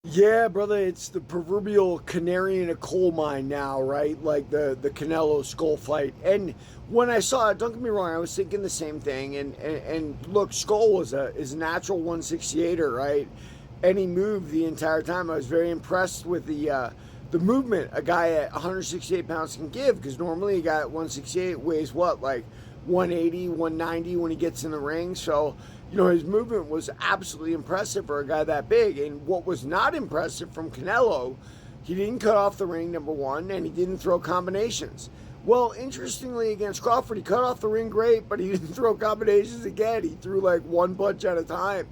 Yeah, brother, it's the proverbial canary in a coal mine now, right? Like the Canelo Skull fight. And when I saw it, don't get me wrong, I was thinking the same thing. And look, Skull is a natural 168er, right? And he moved the entire time. I was very impressed with the movement a guy at 168 pounds can give, because normally a guy at 168 weighs what, like 180, 190 when he gets in the ring. So, his movement was absolutely impressive for a guy that big. And what was not impressive from Canelo, he didn't cut off the ring, number one, and he didn't throw combinations. Well, interestingly, against Crawford, he cut off the ring great, but he didn't throw combinations again. He threw like one punch at a time.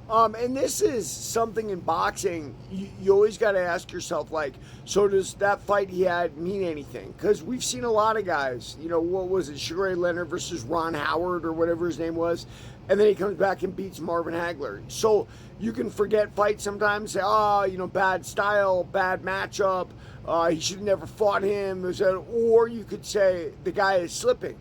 And this is something in boxing, you always got to ask yourself, like, so does that fight he had mean anything? Because we've seen a lot of guys, what was it, Sugar Ray Leonard versus Ron Howard or whatever his name was, and then he comes back and beats Marvin Hagler. So you can forget fights sometimes, say, bad style, bad matchup, he should have never fought him, or you could say the guy is slipping.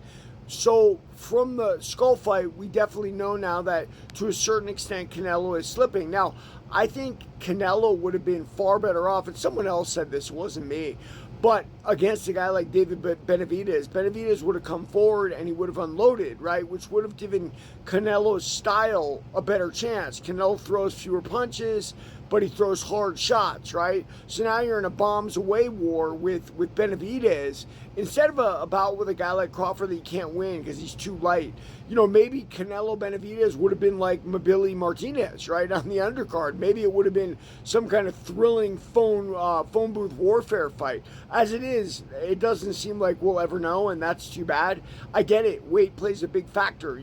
So from the Skull fight, we definitely know now that to a certain extent Canelo is slipping. Now, I think Canelo would have been far better off, and someone else said this, it wasn't me, but against a guy like David Benavidez would have come forward and he would have unloaded, right? Which would have given Canelo's style a better chance. Canelo throws fewer punches, but he throws hard shots, right? So now you're in a bombs away war with Benavidez instead of a bout with a guy like Crawford that you can't win because he's too light. Maybe Canelo Benavidez would have been like Mabili Martinez, right, on the undercard. Maybe it would have been some kind of thrilling phone booth warfare fight. As it is, it doesn't seem like we'll ever know, and that's too bad. I get it. Weight plays a big factor.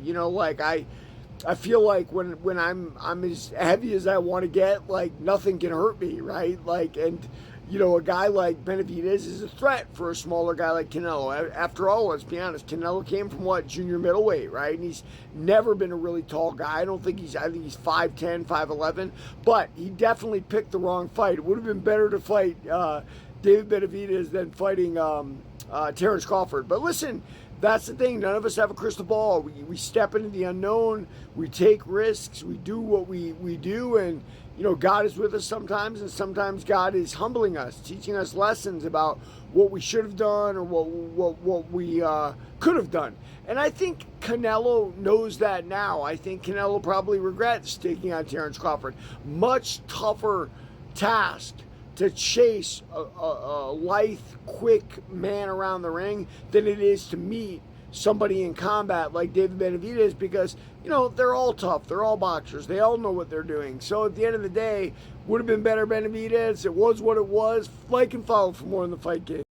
I feel like when I'm as heavy as I want to get, like nothing can hurt me, right? A guy like Benavidez is a threat for a smaller guy like Canelo. After all, let's be honest, Canelo came from what, junior middleweight, right? And he's never been a really tall guy. I think he's 5'10", 5'11", but he definitely picked the wrong fight. It would have been better to fight David Benavidez than fighting Terrence Crawford. But listen, that's the thing. None of us have a crystal ball. We step into the unknown. We take risks. We do what we do. And, God is with us sometimes. And sometimes God is humbling us, teaching us lessons about what we should have done or what we could have done. And I think Canelo knows that now. I think Canelo probably regrets taking on Terrence Crawford. Much tougher task to chase a lithe, quick man around the ring than it is to meet somebody in combat like David Benavidez, because, they're all tough. They're all boxers. They all know what they're doing. So at the end of the day, would have been better Benavidez. It was what it was. Like and follow for more in the fight game.